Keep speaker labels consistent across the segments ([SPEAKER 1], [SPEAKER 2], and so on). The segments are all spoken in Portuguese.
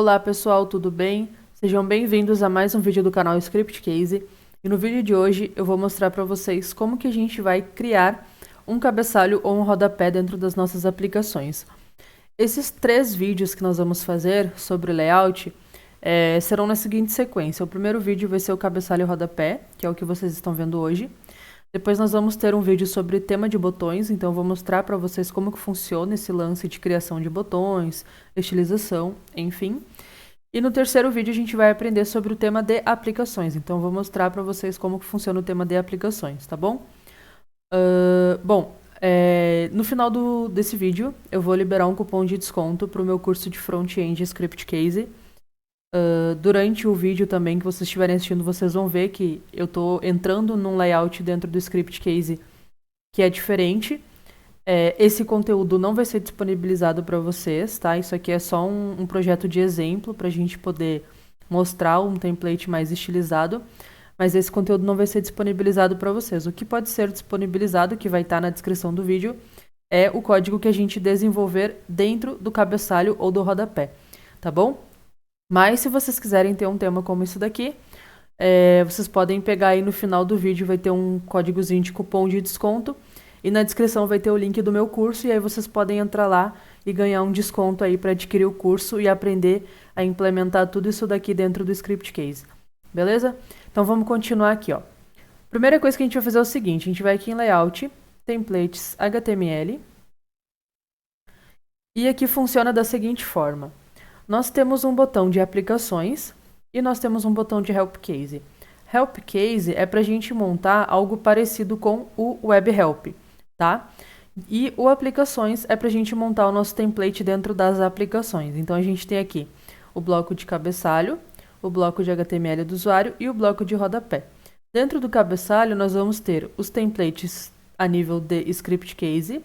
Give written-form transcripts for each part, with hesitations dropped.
[SPEAKER 1] Olá pessoal, tudo bem? Sejam bem-vindos a mais um vídeo do canal Script Case. E no vídeo de hoje eu vou mostrar para vocês como que a gente vai criar um cabeçalho ou um rodapé dentro das nossas aplicações. Esses 3 vídeos que nós vamos fazer sobre layout serão na seguinte sequência. O primeiro vídeo vai ser o cabeçalho e o rodapé, que é o que vocês estão vendo hoje. Depois nós vamos ter um vídeo sobre tema de botões, então eu vou mostrar para vocês como que funciona esse lance de criação de botões, estilização, enfim. E no terceiro vídeo a gente vai aprender sobre o tema de aplicações, então eu vou mostrar para vocês como que funciona o tema de aplicações, tá bom? No final desse vídeo eu vou liberar um cupom de desconto para o meu curso de Front-End Script Case. Durante o vídeo também que vocês estiverem assistindo, vocês vão ver que eu estou entrando num layout dentro do Script Case que é diferente. Esse conteúdo não vai ser disponibilizado para vocês, tá? Isso aqui é só um projeto de exemplo para a gente poder mostrar um template mais estilizado, mas esse conteúdo não vai ser disponibilizado para vocês. O que pode ser disponibilizado, que vai estar na descrição do vídeo, é o código que a gente desenvolver dentro do cabeçalho ou do rodapé, tá bom? Mas se vocês quiserem ter um tema como isso daqui, vocês podem pegar aí no final do vídeo, vai ter um códigozinho de cupom de desconto, e na descrição vai ter o link do meu curso, e aí vocês podem entrar lá e ganhar um desconto aí para adquirir o curso e aprender a implementar tudo isso daqui dentro do Script Case. Beleza? Então vamos continuar aqui, ó. Primeira coisa que a gente vai fazer é o seguinte, a gente vai aqui em Layout, Templates, HTML, e aqui funciona da seguinte forma. Nós temos um botão de aplicações e nós temos um botão de Help Case. Help Case é para a gente montar algo parecido com o Web Help, tá? E o aplicações é para a gente montar o nosso template dentro das aplicações. Então a gente tem aqui o bloco de cabeçalho, o bloco de HTML do usuário e o bloco de rodapé. Dentro do cabeçalho nós vamos ter os templates a nível de Script Case,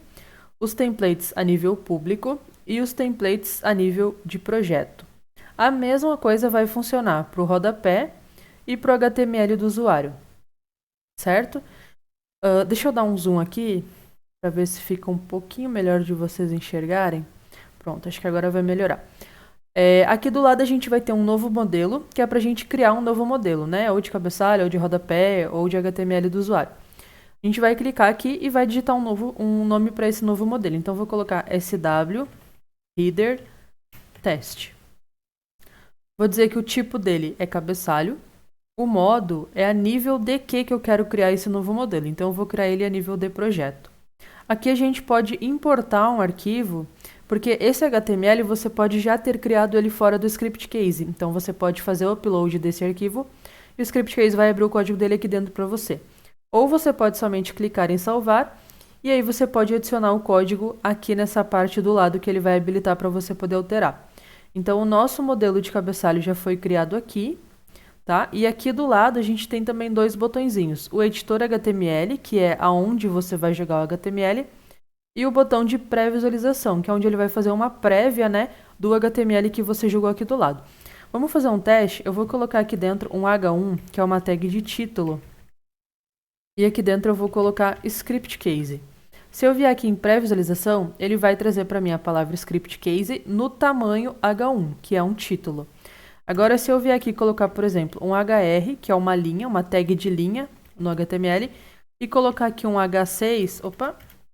[SPEAKER 1] os templates a nível público e os templates a nível de projeto. A mesma coisa vai funcionar para o rodapé e para o HTML do usuário, certo? Deixa eu dar um zoom aqui para ver se fica um pouquinho melhor de vocês enxergarem. Pronto, acho que agora vai melhorar. Aqui do lado a gente vai ter um novo modelo, que é para a gente criar um novo modelo, né? Ou de cabeçalho, ou de rodapé, ou de HTML do usuário. A gente vai clicar aqui e vai digitar um nome para esse novo modelo. Então, eu vou colocar SW Header Test. Vou dizer que o tipo dele é cabeçalho. O modo é a nível de que eu quero criar esse novo modelo. Então, eu vou criar ele a nível de projeto. Aqui a gente pode importar um arquivo, porque esse HTML você pode já ter criado ele fora do Script Case. Então, você pode fazer o upload desse arquivo e o Script Case vai abrir o código dele aqui dentro para você. Ou você pode somente clicar em salvar, e aí você pode adicionar o código aqui nessa parte do lado que ele vai habilitar para você poder alterar. Então, o nosso modelo de cabeçalho já foi criado aqui, tá? E aqui do lado a gente tem também 2 botõezinhos. O editor HTML, que é aonde você vai jogar o HTML, e o botão de pré-visualização, que é onde ele vai fazer uma prévia, né, do HTML que você jogou aqui do lado. Vamos fazer um teste? Eu vou colocar aqui dentro um H1, que é uma tag de título. E aqui dentro eu vou colocar Script Case. Se eu vier aqui em pré-visualização, ele vai trazer para mim a palavra Script Case no tamanho H1, que é um título. Agora, se eu vier aqui colocar, por exemplo, um HR, que é uma linha, uma tag de linha no HTML, e colocar aqui um H6,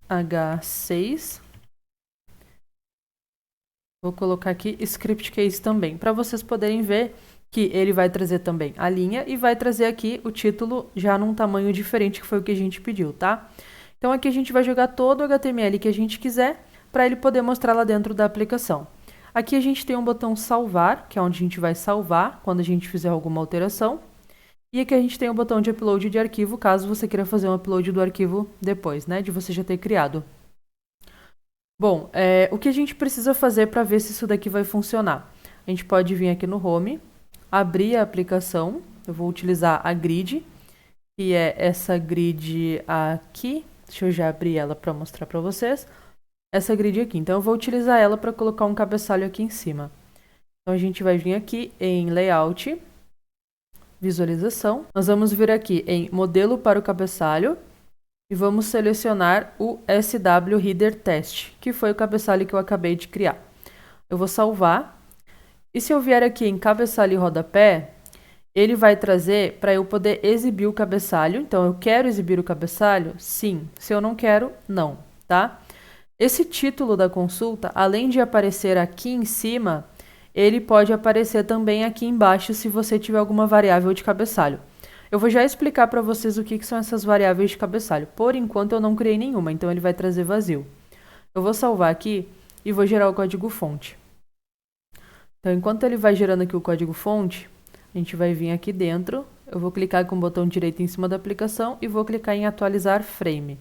[SPEAKER 1] H6, vou colocar aqui Script Case também, para vocês poderem ver que ele vai trazer também a linha e vai trazer aqui o título já num tamanho diferente, que foi o que a gente pediu, tá? Então aqui a gente vai jogar todo o HTML que a gente quiser para ele poder mostrar lá dentro da aplicação. Aqui a gente tem um botão salvar, que é onde a gente vai salvar quando a gente fizer alguma alteração. E aqui a gente tem o botão de upload de arquivo, caso você queira fazer um upload do arquivo depois, né, de você já ter criado. Bom, o que a gente precisa fazer para ver se isso daqui vai funcionar? A gente pode vir aqui no Home, abrir a aplicação, eu vou utilizar a grid, que é essa grid aqui. Deixa eu já abrir ela para mostrar para vocês. Essa grid aqui. Então, eu vou utilizar ela para colocar um cabeçalho aqui em cima. Então, a gente vai vir aqui em Layout, Visualização. Nós vamos vir aqui em Modelo para o cabeçalho e vamos selecionar o SW Header Test, que foi o cabeçalho que eu acabei de criar. Eu vou salvar E se eu vier aqui em cabeçalho e rodapé, ele vai trazer para eu poder exibir o cabeçalho. Então, eu quero exibir o cabeçalho? Sim. Se eu não quero, não, tá? Esse título da consulta, além de aparecer aqui em cima, ele pode aparecer também aqui embaixo se você tiver alguma variável de cabeçalho. Eu vou já explicar para vocês o que são essas variáveis de cabeçalho. Por enquanto, eu não criei nenhuma, então ele vai trazer vazio. Eu vou salvar aqui e vou gerar o código-fonte. Então, enquanto ele vai gerando aqui o código-fonte, a gente vai vir aqui dentro, eu vou clicar com o botão direito em cima da aplicação e vou clicar em atualizar frame.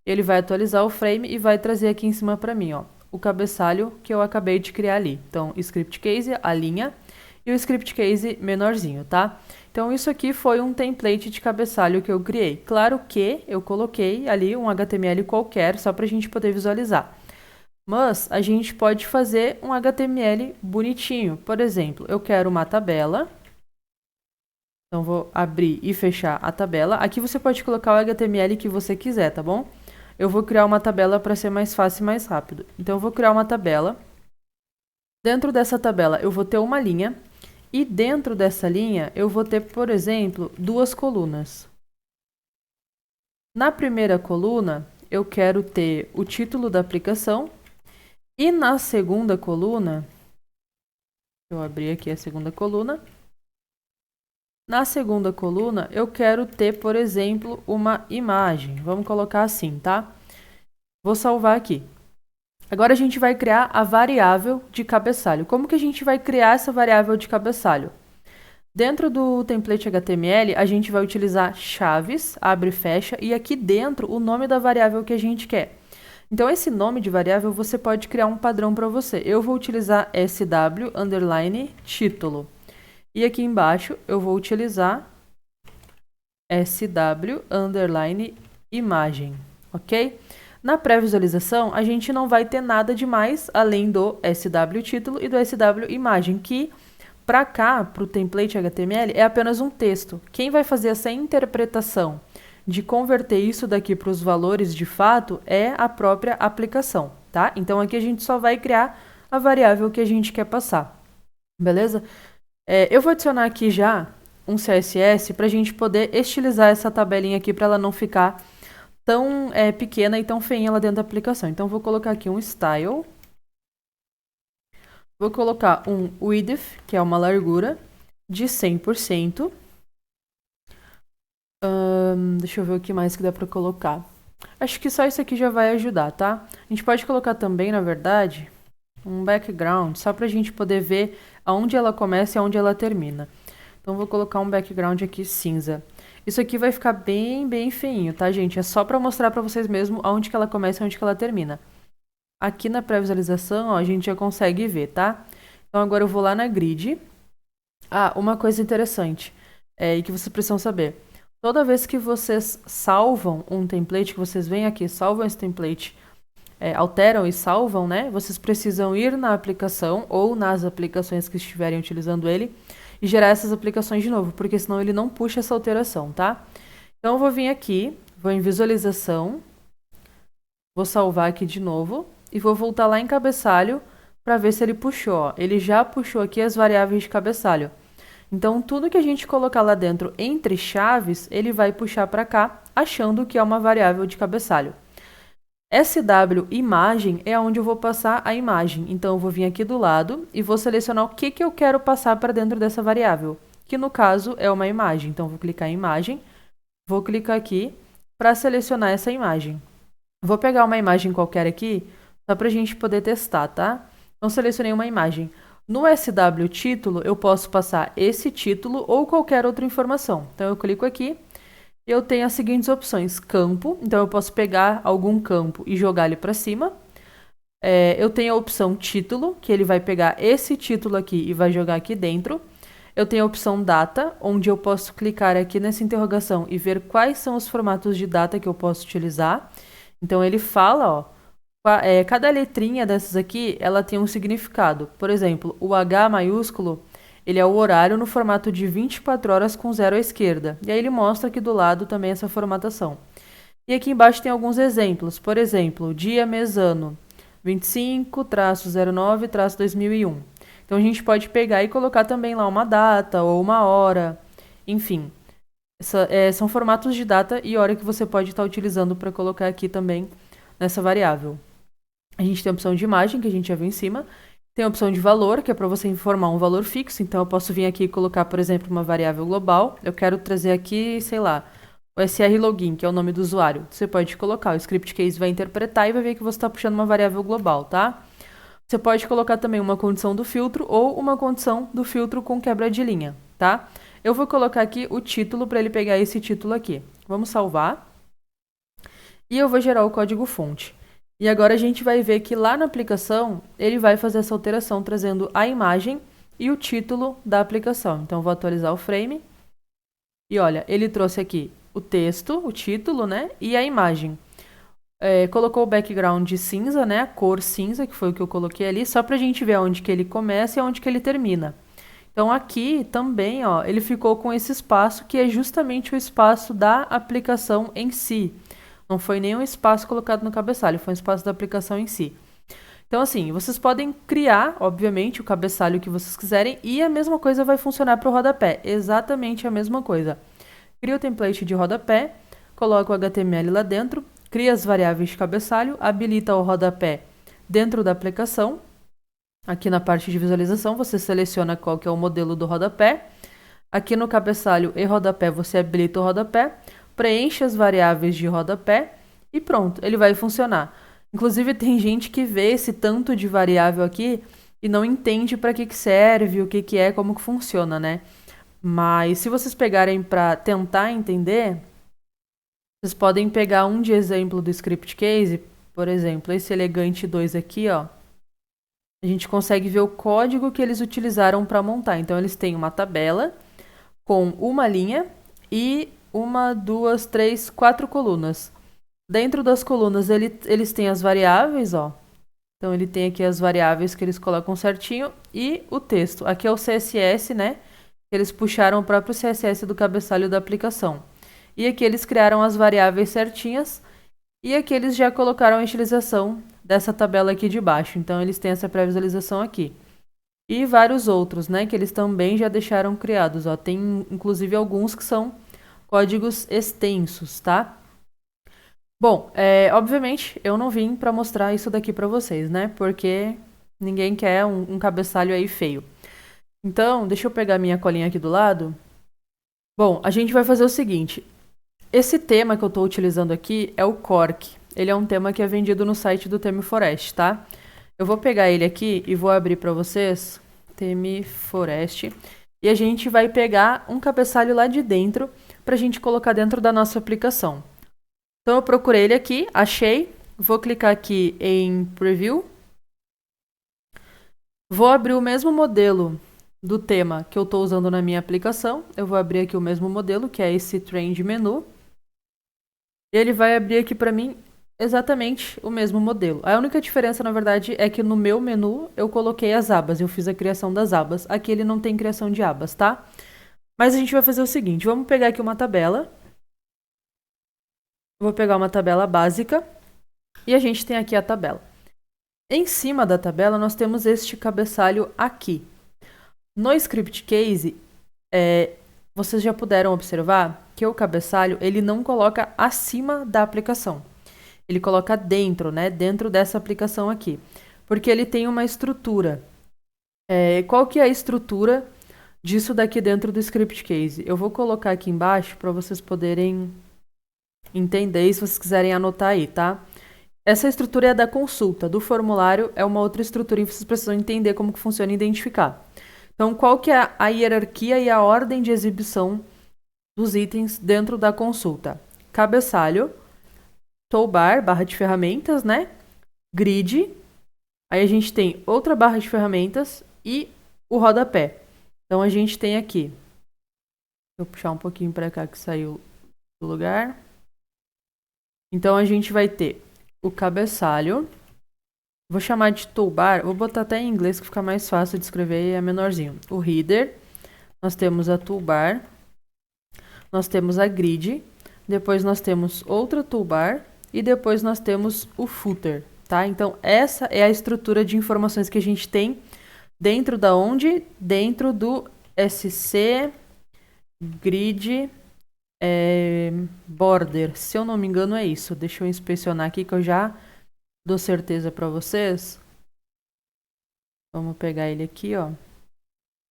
[SPEAKER 1] Ele vai atualizar o frame e vai trazer aqui em cima para mim, ó, o cabeçalho que eu acabei de criar ali. Então, script case, a linha, e o script case menorzinho, tá? Então, isso aqui foi um template de cabeçalho que eu criei. Claro que eu coloquei ali um HTML qualquer, só para a gente poder visualizar. Mas a gente pode fazer um HTML bonitinho. Por exemplo, eu quero uma tabela. Então, vou abrir e fechar a tabela. Aqui você pode colocar o HTML que você quiser, tá bom? Eu vou criar uma tabela para ser mais fácil e mais rápido. Então, eu vou criar uma tabela. Dentro dessa tabela, eu vou ter uma linha. E dentro dessa linha, eu vou ter, por exemplo, duas colunas. Na primeira coluna, eu quero ter o título da aplicação. E na segunda coluna, eu abri aqui a segunda coluna. Na segunda coluna, eu quero ter, por exemplo, uma imagem. Vamos colocar assim, tá? Vou salvar aqui. Agora a gente vai criar a variável de cabeçalho. Como que a gente vai criar essa variável de cabeçalho? Dentro do template HTML, a gente vai utilizar chaves, abre e fecha, e aqui dentro o nome da variável que a gente quer. Então, esse nome de variável você pode criar um padrão para você. Eu vou utilizar sw underline título. E aqui embaixo eu vou utilizar sw underline imagem, ok? Na pré-visualização, a gente não vai ter nada demais além do sw título e do sw imagem, que para cá, para o template HTML, é apenas um texto. Quem vai fazer essa interpretação de converter isso daqui para os valores de fato é a própria aplicação, tá? Então aqui a gente só vai criar a variável que a gente quer passar, beleza? Eu vou adicionar aqui já um CSS para a gente poder estilizar essa tabelinha aqui para ela não ficar tão pequena e tão feinha lá dentro da aplicação. Então vou colocar aqui um style, vou colocar um width, que é uma largura, de 100%. Deixa eu ver o que mais que dá para colocar. Acho que só isso aqui já vai ajudar, tá? A gente pode colocar também, na verdade, um background, só para a gente poder ver aonde ela começa e aonde ela termina. Então, vou colocar um background aqui cinza. Isso aqui vai ficar bem feinho, tá, gente? É só para mostrar para vocês mesmo aonde que ela começa e aonde que ela termina. Aqui na pré-visualização, ó, a gente já consegue ver, tá? Então, agora eu vou lá na grid. Ah, uma coisa interessante e que vocês precisam saber. Toda vez que vocês salvam um template, que vocês vêm aqui, salvam esse template, alteram e salvam, né? Vocês precisam ir na aplicação ou nas aplicações que estiverem utilizando ele e gerar essas aplicações de novo, porque senão ele não puxa essa alteração, tá? Então, eu vou vir aqui, vou em visualização, vou salvar aqui de novo e vou voltar lá em cabeçalho para ver se ele puxou. Ó. Ele já puxou aqui as variáveis de cabeçalho. Então, tudo que a gente colocar lá dentro entre chaves, ele vai puxar para cá, achando que é uma variável de cabeçalho. SW imagem é onde eu vou passar a imagem. Então, eu vou vir aqui do lado e vou selecionar o que eu quero passar para dentro dessa variável, que no caso é uma imagem. Então, vou clicar em imagem, vou clicar aqui para selecionar essa imagem. Vou pegar uma imagem qualquer aqui, só para a gente poder testar, tá? Então, selecionei uma imagem. No SW título, eu posso passar esse título ou qualquer outra informação. Então, eu clico aqui e eu tenho as seguintes opções. Campo, então eu posso pegar algum campo e jogar ele para cima. Eu tenho a opção título, que ele vai pegar esse título aqui e vai jogar aqui dentro. Eu tenho a opção data, onde eu posso clicar aqui nessa interrogação e ver quais são os formatos de data que eu posso utilizar. Então, ele fala, ó, cada letrinha dessas aqui, ela tem um significado. Por exemplo, o H maiúsculo, ele é o horário no formato de 24 horas com 0 à esquerda. E aí ele mostra aqui do lado também essa formatação. E aqui embaixo tem alguns exemplos. Por exemplo, dia, mês, ano. 25-09-2001. Então a gente pode pegar e colocar também lá uma data ou uma hora, enfim. São formatos de data e hora que você pode estar utilizando para colocar aqui também nessa variável. A gente tem a opção de imagem, que a gente já viu em cima. Tem a opção de valor, que é para você informar um valor fixo. Então eu posso vir aqui e colocar, por exemplo, uma variável global. Eu quero trazer aqui, sei lá, o SR login, que é o nome do usuário. Você pode colocar, o script case vai interpretar e vai ver que você está puxando uma variável global, tá? Você pode colocar também uma condição do filtro ou uma condição do filtro com quebra de linha, tá? Eu vou colocar aqui o título para ele pegar esse título aqui. Vamos salvar. E eu vou gerar o código fonte. E agora a gente vai ver que lá na aplicação, ele vai fazer essa alteração, trazendo a imagem e o título da aplicação. Então, eu vou atualizar o frame. E olha, ele trouxe aqui o texto, o título, né? E a imagem. Colocou o background cinza, né? A cor cinza, que foi o que eu coloquei ali, só pra gente ver onde que ele começa e onde que ele termina. Então, aqui também, ó, ele ficou com esse espaço, que é justamente o espaço da aplicação em si. Não foi nenhum espaço colocado no cabeçalho, foi um espaço da aplicação em si. Então, assim, vocês podem criar, obviamente, o cabeçalho que vocês quiserem e a mesma coisa vai funcionar para o rodapé. Exatamente a mesma coisa. Cria o template de rodapé, coloca o HTML lá dentro, cria as variáveis de cabeçalho, habilita o rodapé dentro da aplicação. Aqui na parte de visualização, você seleciona qual que é o modelo do rodapé. Aqui no cabeçalho e rodapé, você habilita o rodapé, preenche as variáveis de rodapé e pronto, ele vai funcionar. Inclusive, tem gente que vê esse tanto de variável aqui e não entende para que serve, o que é, como que funciona, né? Mas se vocês pegarem para tentar entender, vocês podem pegar um de exemplo do script case, por exemplo, esse elegante 2 aqui, ó. A gente consegue ver o código que eles utilizaram para montar. Então, eles têm uma tabela com uma linha e 1, 2, 3, 4 colunas. Dentro das colunas, eles têm as variáveis, ó. Então, ele tem aqui as variáveis que eles colocam certinho e o texto. Aqui é o CSS, né? Eles puxaram o próprio CSS do cabeçalho da aplicação. E aqui eles criaram as variáveis certinhas. E aqui eles já colocaram a utilização dessa tabela aqui de baixo. Então, eles têm essa pré-visualização aqui. E vários outros, né? Que eles também já deixaram criados, ó. Tem, inclusive, alguns que são códigos extensos, tá? Bom, obviamente, eu não vim para mostrar isso daqui para vocês, né? Porque ninguém quer um cabeçalho aí feio. Então, deixa eu pegar minha colinha aqui do lado. Bom, a gente vai fazer o seguinte. Esse tema que eu estou utilizando aqui é o Cork. Ele é um tema que é vendido no site do Theme Forest, tá? Eu vou pegar ele aqui e vou abrir para vocês. Theme Forest. E a gente vai pegar um cabeçalho lá de dentro para a gente colocar dentro da nossa aplicação. Então, eu procurei ele aqui, achei. Vou clicar aqui em Preview. Vou abrir o mesmo modelo do tema que eu estou usando na minha aplicação. Eu vou abrir aqui o mesmo modelo, que é esse Trend Menu. Ele vai abrir aqui para mim exatamente o mesmo modelo. A única diferença, na verdade, é que no meu menu eu coloquei as abas. Eu fiz a criação das abas. Aqui ele não tem criação de abas, tá? Mas a gente vai fazer o seguinte. Vamos pegar aqui uma tabela. Vou pegar uma tabela básica. E a gente tem aqui a tabela. Em cima da tabela, nós temos este cabeçalho aqui. No script case, vocês já puderam observar que o cabeçalho ele não coloca acima da aplicação. Ele coloca dentro, né? Dentro dessa aplicação aqui. Porque ele tem uma estrutura. Qual que é a estrutura disso daqui dentro do script case? Eu vou colocar aqui embaixo para vocês poderem entender, se vocês quiserem anotar aí, tá? Essa estrutura é da consulta. Do formulário é uma outra estrutura e vocês precisam entender como que funciona e identificar. Então, qual que é a hierarquia e a ordem de exibição dos itens dentro da consulta? Cabeçalho, toolbar, barra de ferramentas, né? Grid. Aí a gente tem outra barra de ferramentas e o rodapé. Então, a gente tem aqui. Vou puxar um pouquinho para cá que saiu do lugar. Então, a gente vai ter o cabeçalho. Vou chamar de toolbar, vou botar até em inglês que fica mais fácil de escrever e é menorzinho. O header, nós temos a toolbar, nós temos a grid, depois nós temos outra toolbar e depois nós temos o footer, tá? Então, essa é a estrutura de informações que a gente tem Dentro da onde? Dentro do SC Grid Border. Se eu não me engano é isso. Deixa eu inspecionar aqui que eu já dou certeza para vocês. Vamos pegar ele aqui, ó.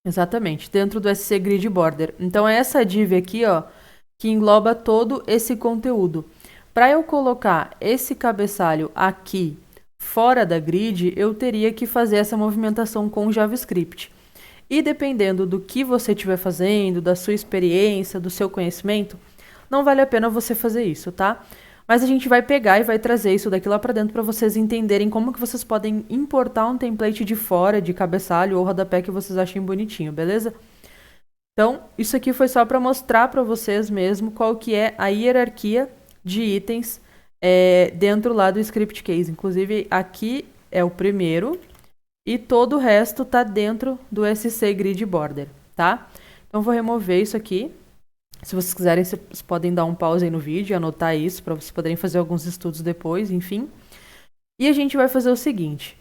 [SPEAKER 1] Exatamente, dentro do SC Grid Border. Então é essa div aqui, ó, que engloba todo esse conteúdo. Para eu colocar esse cabeçalho aqui fora da grid, eu teria que fazer essa movimentação com JavaScript. E dependendo do que você estiver fazendo, da sua experiência, do seu conhecimento, não vale a pena você fazer isso, tá? Mas a gente vai pegar e vai trazer isso daqui lá para dentro para vocês entenderem como que vocês podem importar um template de fora, de cabeçalho ou rodapé que vocês achem bonitinho, beleza? Então, isso aqui foi só para mostrar para vocês mesmo qual que é a hierarquia de itens dentro lá do script case. Inclusive, aqui é o primeiro e todo o resto tá dentro do SC Grid Border, tá? Então, vou remover isso aqui. Se vocês quiserem, vocês podem dar um pause aí no vídeo e anotar isso para vocês poderem fazer alguns estudos depois, enfim. E a gente vai fazer o seguinte.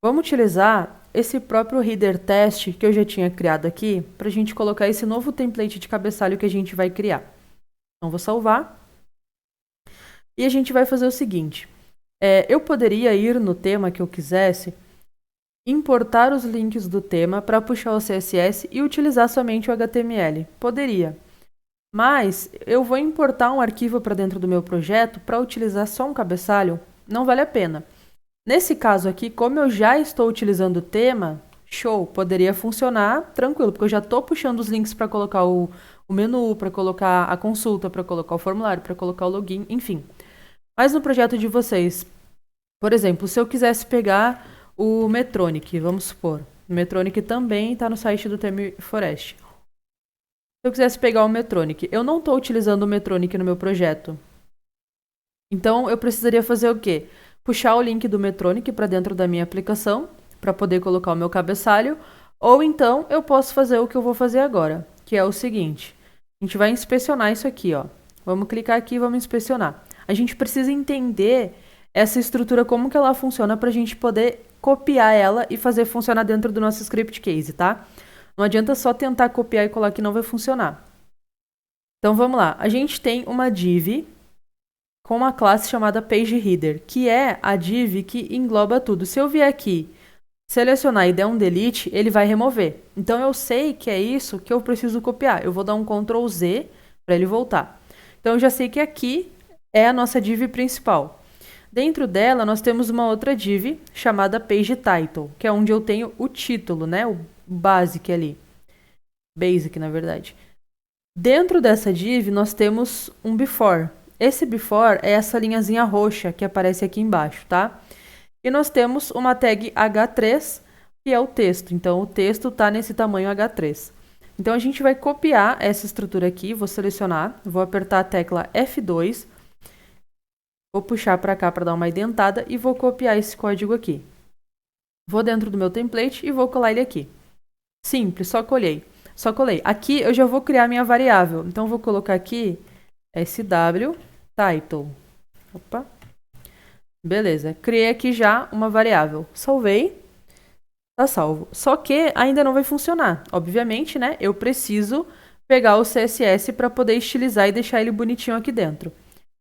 [SPEAKER 1] Vamos utilizar esse próprio header test que eu já tinha criado aqui para a gente colocar esse novo template de cabeçalho que a gente vai criar. Então, vou salvar. E a gente vai fazer o seguinte. Eu poderia ir no tema que eu quisesse, importar os links do tema para puxar o CSS e utilizar somente o HTML. Poderia. Mas eu vou importar um arquivo para dentro do meu projeto para utilizar só um cabeçalho, não vale a pena. Nesse caso aqui, como eu já estou utilizando o tema, show, poderia funcionar tranquilo, porque eu já estou puxando os links para colocar o menu, para colocar a consulta, para colocar o formulário, para colocar o login, enfim. Mas no projeto de vocês, por exemplo, se eu quisesse pegar o Metronic, vamos supor, o Metronic também está no site do Theme Forest. Se eu quisesse pegar o Metronic, eu não estou utilizando o Metronic no meu projeto. Então, eu precisaria fazer o quê? Puxar o link do Metronic para dentro da minha aplicação, para poder colocar o meu cabeçalho. Ou então, eu posso fazer o que eu vou fazer agora, que é o seguinte. A gente vai inspecionar isso aqui, ó. Vamos clicar aqui e vamos inspecionar. A gente precisa entender essa estrutura, como que ela funciona, para a gente poder copiar ela e fazer funcionar dentro do nosso script case, tá? Não adianta só tentar copiar e colar que não vai funcionar. Então, vamos lá. A gente tem uma div com uma classe chamada PageHeader, que é a div que engloba tudo. Se eu vier aqui, selecionar e der um delete, ele vai remover. Então, eu sei que é isso que eu preciso copiar. Eu vou dar um Ctrl Z para ele voltar. Então, eu já sei que aqui é a nossa div principal. Dentro dela, nós temos uma outra div chamada PageTitle, que é onde eu tenho o título, né? O basic ali. Basic, na verdade. Dentro dessa div, nós temos um before. Esse before é essa linhazinha roxa que aparece aqui embaixo, tá? E nós temos uma tag H3, que é o texto. Então, o texto está nesse tamanho H3. Então, a gente vai copiar essa estrutura aqui. Vou selecionar, vou apertar a tecla F2. Vou puxar para cá para dar uma indentada e vou copiar esse código aqui. Vou dentro do meu template e vou colar ele aqui. Simples, só colei. Aqui eu já vou criar minha variável. Então, vou colocar aqui SW title. Opa. Beleza. Criei aqui já uma variável. Salvei. Tá salvo. Só que ainda não vai funcionar. Obviamente, né? Eu preciso pegar o CSS para poder estilizar e deixar ele bonitinho aqui dentro.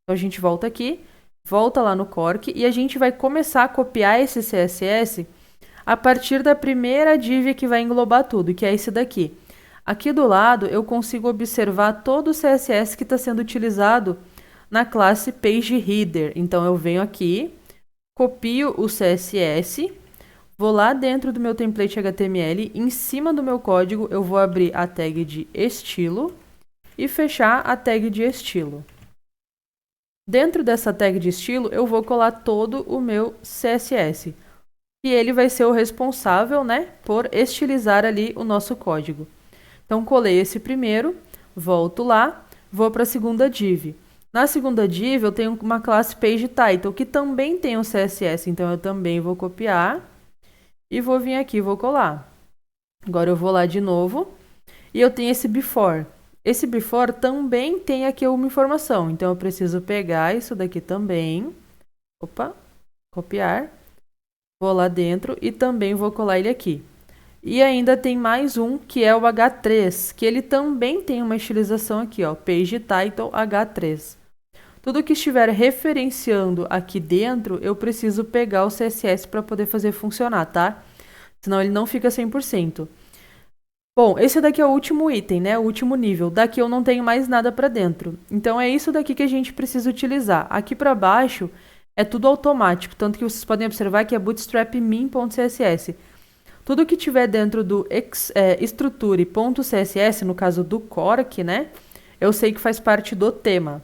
[SPEAKER 1] Então, a gente volta aqui. Volta lá no Cork e a gente vai começar a copiar esse CSS a partir da primeira div que vai englobar tudo, que é esse daqui. Aqui do lado, eu consigo observar todo o CSS que está sendo utilizado na classe PageHeader. Então, eu venho aqui, copio o CSS, vou lá dentro do meu template HTML, em cima do meu código, eu vou abrir a tag de estilo e fechar a tag de estilo. Dentro dessa tag de estilo, eu vou colar todo o meu CSS. E ele vai ser o responsável, né, por estilizar ali o nosso código. Então, colei esse primeiro, volto lá, vou para a segunda div. Na segunda div, eu tenho uma classe PageTitle, que também tem um CSS. Então, eu também vou copiar e vou vir aqui e vou colar. Agora, eu vou lá de novo e eu tenho esse before. Esse before também tem aqui uma informação. Então, eu preciso pegar isso daqui também. Opa, copiar. Vou lá dentro e também vou colar ele aqui. E ainda tem mais um, que é o H3, que ele também tem uma estilização aqui, ó, Page Title H3. Tudo que estiver referenciando aqui dentro, eu preciso pegar o CSS para poder fazer funcionar, tá? Senão ele não fica 100%. Bom, esse daqui é o último item, né? O último nível. Daqui eu não tenho mais nada para dentro. Então é isso daqui que a gente precisa utilizar. Aqui para baixo é tudo automático, tanto que vocês podem observar que é bootstrap.min.css. Tudo que tiver dentro do structure.css, no caso do Cork, né? Eu sei que faz parte do tema,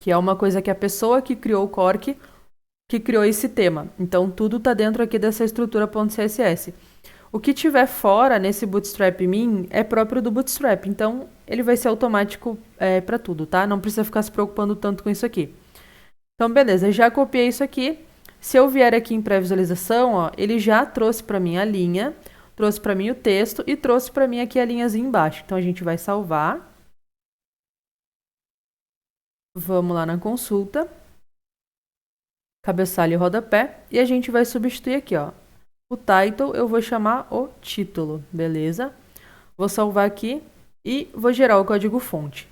[SPEAKER 1] que é uma coisa que a pessoa que criou o Cork, que criou esse tema. Então tudo está dentro aqui dessa estrutura.css. O que tiver fora nesse Bootstrap Min é próprio do Bootstrap, então ele vai ser automático para tudo, tá? Não precisa ficar se preocupando tanto com isso aqui. Então, beleza, já copiei isso aqui. Se eu vier aqui em pré-visualização, ó, ele já trouxe para mim a linha, trouxe para mim o texto e trouxe para mim aqui a linhazinha embaixo. Então, a gente vai salvar. Vamos lá na consulta. Cabeçalho e rodapé. E a gente vai substituir aqui, ó. O title eu vou chamar o título, beleza? Vou salvar aqui e vou gerar o código fonte.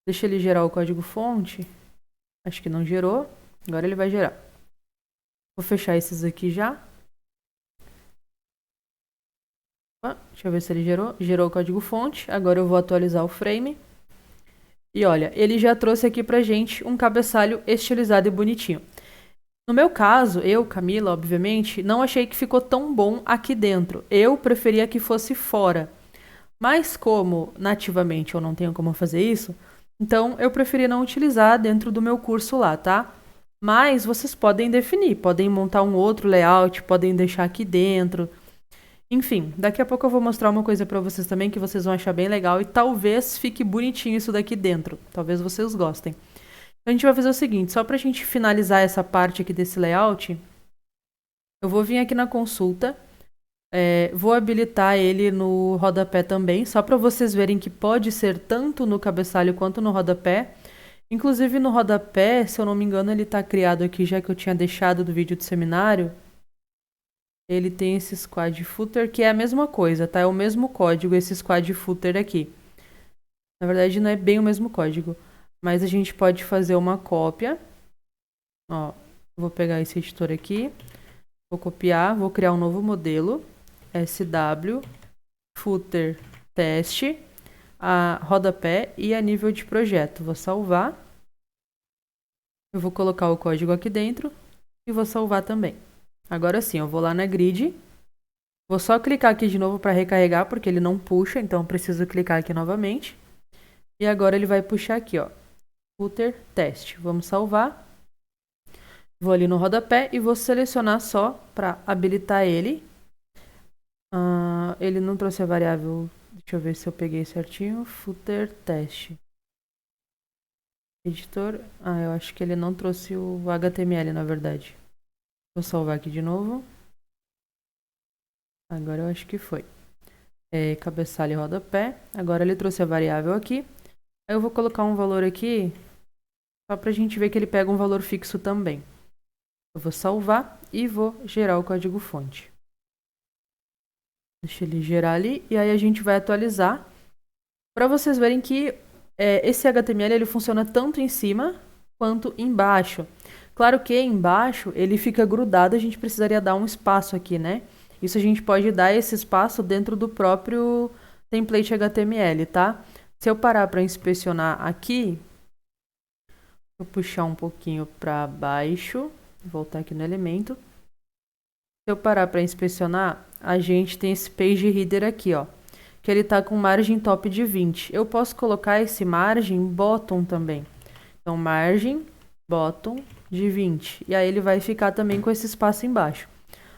[SPEAKER 1] Deixa ele gerar o código fonte. Acho que não gerou. Agora ele vai gerar. Vou fechar esses aqui já. Deixa eu ver se ele gerou. Gerou o código fonte. Agora eu vou atualizar o frame. E olha, ele já trouxe aqui pra gente um cabeçalho estilizado e bonitinho. No meu caso, eu, Camila, obviamente, não achei que ficou tão bom aqui dentro. Eu preferia que fosse fora. Mas como nativamente eu não tenho como fazer isso, então eu preferi não utilizar dentro do meu curso lá, tá? Mas vocês podem definir, podem montar um outro layout, podem deixar aqui dentro. Enfim, daqui a pouco eu vou mostrar uma coisa pra vocês também que vocês vão achar bem legal e talvez fique bonitinho isso daqui dentro. Talvez vocês gostem. A gente vai fazer o seguinte, só pra gente finalizar essa parte aqui desse layout, eu vou vir aqui na consulta, vou habilitar ele no rodapé também, só pra vocês verem que pode ser tanto no cabeçalho quanto no rodapé. Inclusive no rodapé, se eu não me engano, ele tá criado aqui já que eu tinha deixado do vídeo do seminário. Ele tem esse squad footer, que é a mesma coisa, tá? É o mesmo código, esse squad footer aqui. Na verdade, não é bem o mesmo código. Mas a gente pode fazer uma cópia. Ó, vou pegar esse editor aqui. Vou copiar, vou criar um novo modelo. SW, footer, teste, a rodapé e a nível de projeto. Vou salvar. Eu vou colocar o código aqui dentro e vou salvar também. Agora sim, eu vou lá na grid. Vou só clicar aqui de novo para recarregar, porque ele não puxa, então eu preciso clicar aqui novamente. E agora ele vai puxar aqui, ó. Footer, teste. Vamos salvar. Vou ali no rodapé e vou selecionar só para habilitar ele. Ele não trouxe a variável. Deixa eu ver se eu peguei certinho. Footer, teste. Editor. Eu acho que ele não trouxe o HTML, na verdade. Vou salvar aqui de novo. Agora eu acho que foi. Cabeçalho e rodapé. Agora ele trouxe a variável aqui. Aí eu vou colocar um valor aqui, só pra gente ver que ele pega um valor fixo também. Eu vou salvar e vou gerar o código fonte. Deixa ele gerar ali e aí a gente vai atualizar. Para vocês verem que esse HTML ele funciona tanto em cima quanto embaixo. Claro que embaixo ele fica grudado, a gente precisaria dar um espaço aqui, né? Isso a gente pode dar esse espaço dentro do próprio template HTML, tá? Se eu parar para inspecionar aqui, vou puxar um pouquinho para baixo, voltar aqui no elemento. Se eu parar para inspecionar, a gente tem esse page header aqui, ó, que ele tá com margem top de 20. Eu posso colocar esse margem bottom também. Então, margem bottom de 20. E aí ele vai ficar também com esse espaço embaixo.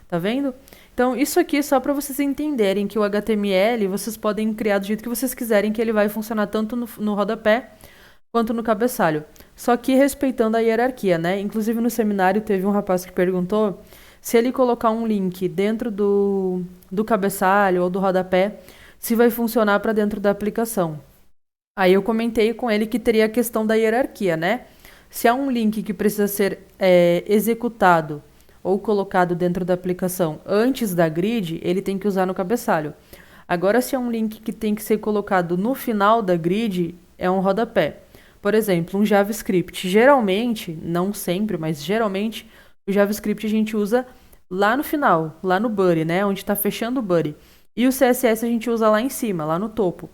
[SPEAKER 1] Tá vendo? Então, isso aqui é só para vocês entenderem que o HTML vocês podem criar do jeito que vocês quiserem, que ele vai funcionar tanto no rodapé quanto no cabeçalho. Só que respeitando a hierarquia, né? Inclusive no seminário teve um rapaz que perguntou se ele colocar um link dentro do cabeçalho ou do rodapé, se vai funcionar para dentro da aplicação. Aí eu comentei com ele que teria a questão da hierarquia, né? Se há um link que precisa ser executado ou colocado dentro da aplicação antes da grid, ele tem que usar no cabeçalho. Agora, se é um link que tem que ser colocado no final da grid, é um rodapé. Por exemplo, um JavaScript. Geralmente, não sempre, mas geralmente, o JavaScript a gente usa lá no final, lá no body, né? Onde está fechando o body. E o CSS a gente usa lá em cima, lá no topo.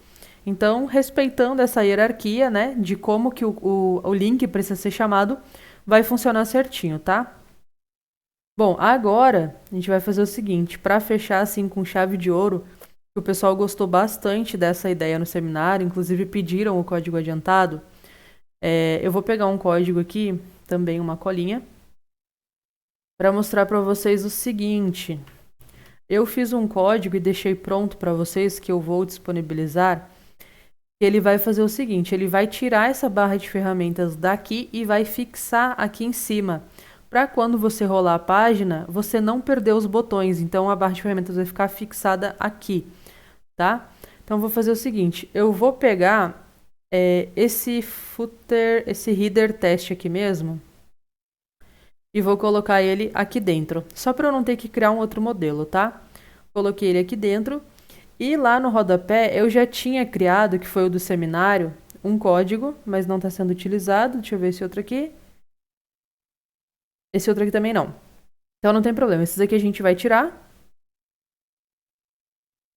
[SPEAKER 1] Então, respeitando essa hierarquia, né, de como que o link precisa ser chamado, vai funcionar certinho, tá? Bom, agora a gente vai fazer o seguinte, para fechar assim com chave de ouro, o pessoal gostou bastante dessa ideia no seminário, inclusive pediram o código adiantado. Eu vou pegar um código aqui, também uma colinha, para mostrar para vocês o seguinte. Eu fiz um código e deixei pronto para vocês que eu vou disponibilizar. Ele vai fazer o seguinte, ele vai tirar essa barra de ferramentas daqui e vai fixar aqui em cima. Para quando você rolar a página, você não perder os botões. Então, a barra de ferramentas vai ficar fixada aqui, tá? Então, eu vou fazer o seguinte, eu vou pegar esse footer, esse header test aqui mesmo, e vou colocar ele aqui dentro, só para eu não ter que criar um outro modelo, tá? Coloquei ele aqui dentro. E lá no rodapé eu já tinha criado, que foi o do seminário, um código, mas não está sendo utilizado. Deixa eu ver esse outro aqui. Esse outro aqui também não. Então não tem problema. Esses aqui a gente vai tirar.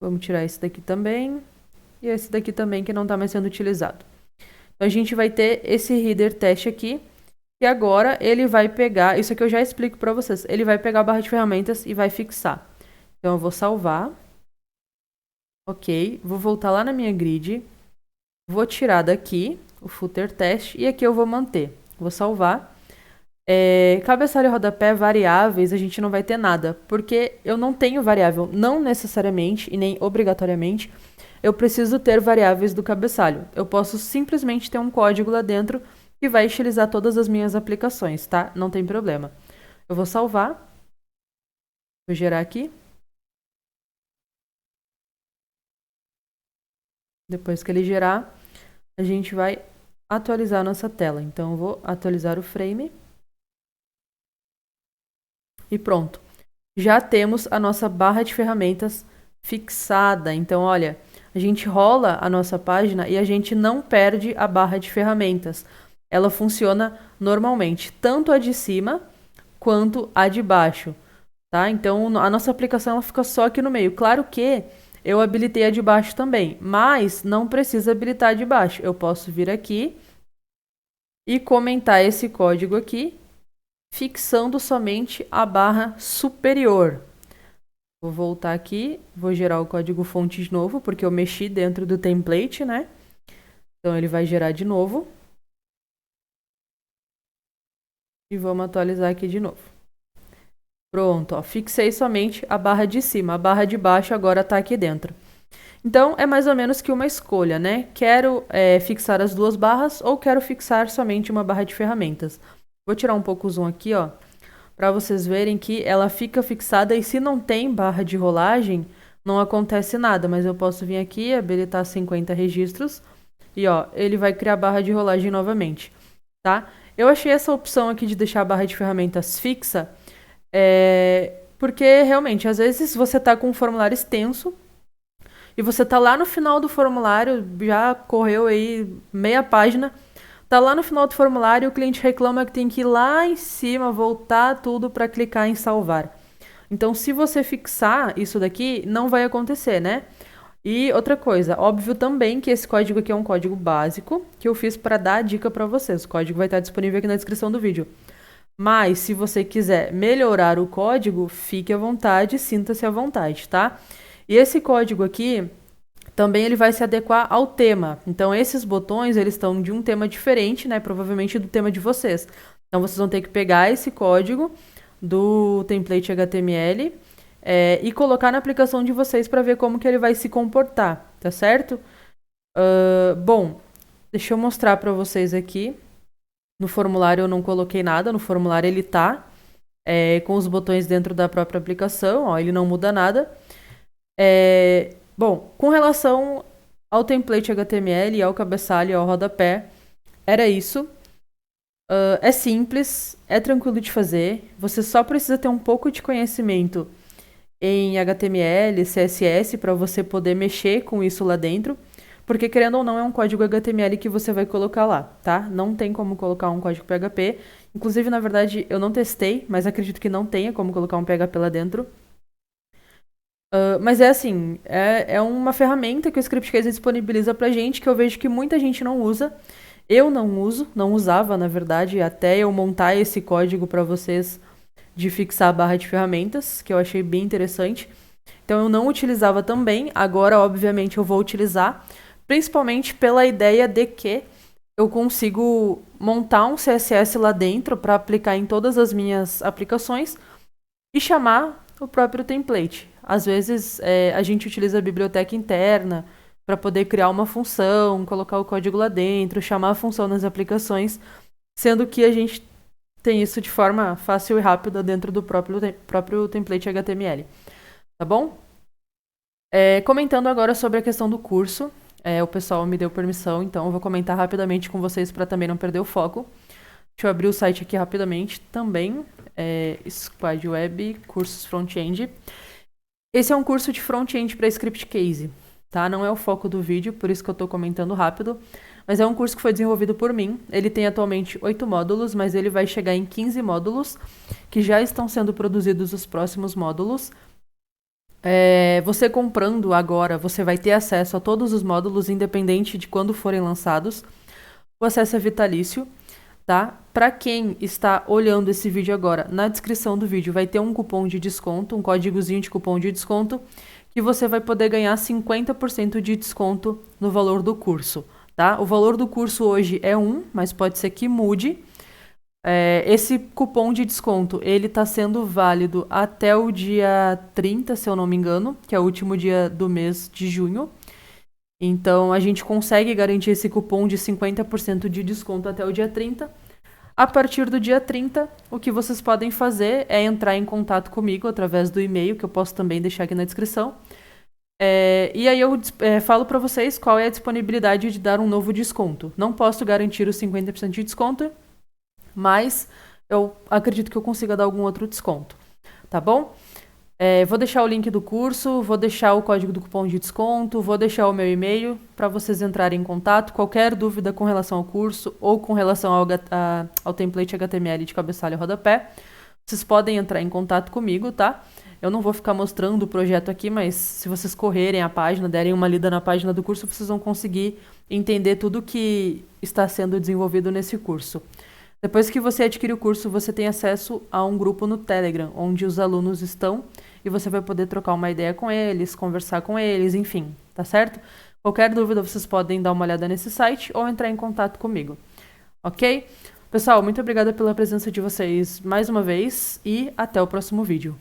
[SPEAKER 1] Vamos tirar esse daqui também. E esse daqui também que não está mais sendo utilizado. Então a gente vai ter esse header teste aqui. E agora ele vai pegar, isso aqui eu já explico para vocês. Ele vai pegar a barra de ferramentas e vai fixar. Então eu vou salvar. Ok, vou voltar lá na minha grid, vou tirar daqui o footer test e aqui eu vou manter. Vou salvar. Cabeçalho e rodapé, variáveis, a gente não vai ter nada, porque eu não tenho variável, não necessariamente e nem obrigatoriamente, eu preciso ter variáveis do cabeçalho. Eu posso simplesmente ter um código lá dentro que vai utilizar todas as minhas aplicações, tá? Não tem problema. Eu vou salvar. Vou gerar aqui. Depois que ele gerar, a gente vai atualizar a nossa tela. Então, eu vou atualizar o frame. E pronto. Já temos a nossa barra de ferramentas fixada. Então, olha, a gente rola a nossa página e a gente não perde a barra de ferramentas. Ela funciona normalmente, tanto a de cima quanto a de baixo. Tá? Então, a nossa aplicação ela fica só aqui no meio. Claro que eu habilitei a de baixo também, mas não precisa habilitar a de baixo. Eu posso vir aqui e comentar esse código aqui, fixando somente a barra superior. Vou voltar aqui, vou gerar o código fonte de novo, porque eu mexi dentro do template, né? Então, ele vai gerar de novo. E vamos atualizar aqui de novo. Pronto, ó, fixei somente a barra de cima. A barra de baixo agora está aqui dentro. Então, é mais ou menos que uma escolha, né? Quero fixar as duas barras ou quero fixar somente uma barra de ferramentas. Vou tirar um pouco o zoom aqui, ó, para vocês verem que ela fica fixada e se não tem barra de rolagem, não acontece nada. Mas eu posso vir aqui, habilitar 50 registros e, ó, ele vai criar barra de rolagem novamente, tá? Eu achei essa opção aqui de deixar a barra de ferramentas fixa porque realmente, às vezes você tá com um formulário extenso e você tá lá no final do formulário, já correu aí meia página, tá lá no final do formulário e o cliente reclama que tem que ir lá em cima, voltar tudo para clicar em salvar. Então, se você fixar isso daqui, não vai acontecer, né? E outra coisa, óbvio também que esse código aqui é um código básico que eu fiz para dar a dica para vocês. O código vai estar disponível aqui na descrição do vídeo. Mas, se você quiser melhorar o código, fique à vontade, sinta-se à vontade, tá? E esse código aqui, também ele vai se adequar ao tema. Então, esses botões, eles estão de um tema diferente, né? Provavelmente do tema de vocês. Então, vocês vão ter que pegar esse código do template HTML e colocar na aplicação de vocês para ver como que ele vai se comportar, tá certo? Bom, deixa eu mostrar para vocês aqui. No formulário eu não coloquei nada, no formulário ele tá com os botões dentro da própria aplicação, ó, ele não muda nada. Bom, com relação ao template HTML, ao cabeçalho e ao rodapé, era isso. É simples, é tranquilo de fazer, você só precisa ter um pouco de conhecimento em HTML, CSS, para você poder mexer com isso lá dentro, porque querendo ou não é um código HTML que você vai colocar lá, tá? Não tem como colocar um código PHP, inclusive, na verdade, eu não testei, mas acredito que não tenha como colocar um PHP lá dentro. Mas é assim, é uma ferramenta que o ScriptCase disponibiliza pra gente, que eu vejo que muita gente não usa. Eu não uso, não usava, na verdade, até eu montar esse código para vocês de fixar a barra de ferramentas, que eu achei bem interessante. Então eu não utilizava também, agora obviamente eu vou utilizar, principalmente pela ideia de que eu consigo montar um CSS lá dentro para aplicar em todas as minhas aplicações e chamar o próprio template. Às vezes a gente utiliza a biblioteca interna para poder criar uma função, colocar o código lá dentro, chamar a função nas aplicações, sendo que a gente tem isso de forma fácil e rápida dentro do próprio template HTML. Tá bom? Comentando agora sobre a questão do curso, o pessoal me deu permissão, então eu vou comentar rapidamente com vocês para também não perder o foco. Deixa eu abrir o site aqui rapidamente também. Squad Web, cursos front-end. Esse é um curso de front-end para ScriptCase, tá? Não é o foco do vídeo, por isso que eu estou comentando rápido. Mas é um curso que foi desenvolvido por mim. Ele tem atualmente 8 módulos, mas ele vai chegar em 15 módulos, que já estão sendo produzidos os próximos módulos. Você comprando agora, você vai ter acesso a todos os módulos, independente de quando forem lançados. O acesso é vitalício, tá? Para quem está olhando esse vídeo agora, na descrição do vídeo vai ter um cupom de desconto, um códigozinho de cupom de desconto, que você vai poder ganhar 50% de desconto no valor do curso, tá? O valor do curso hoje é 1, mas pode ser que mude. Esse cupom de desconto, ele está sendo válido até o dia 30, se eu não me engano, que é o último dia do mês de junho. Então, a gente consegue garantir esse cupom de 50% de desconto até o dia 30. A partir do dia 30, o que vocês podem fazer é entrar em contato comigo através do e-mail, que eu posso também deixar aqui na descrição. E aí eu falo para vocês qual é a disponibilidade de dar um novo desconto. Não posso garantir os 50% de desconto, mas eu acredito que eu consiga dar algum outro desconto, tá bom? Vou deixar o link do curso, vou deixar o código do cupom de desconto, vou deixar o meu e-mail para vocês entrarem em contato. Qualquer dúvida com relação ao curso ou com relação ao template HTML de cabeçalho e rodapé, vocês podem entrar em contato comigo, tá? Eu não vou ficar mostrando o projeto aqui, mas se vocês correrem a página, derem uma lida na página do curso, vocês vão conseguir entender tudo que está sendo desenvolvido nesse curso. Depois que você adquire o curso, você tem acesso a um grupo no Telegram, onde os alunos estão e você vai poder trocar uma ideia com eles, conversar com eles, enfim, tá certo? Qualquer dúvida, vocês podem dar uma olhada nesse site ou entrar em contato comigo, ok? Pessoal, muito obrigada pela presença de vocês mais uma vez e até o próximo vídeo.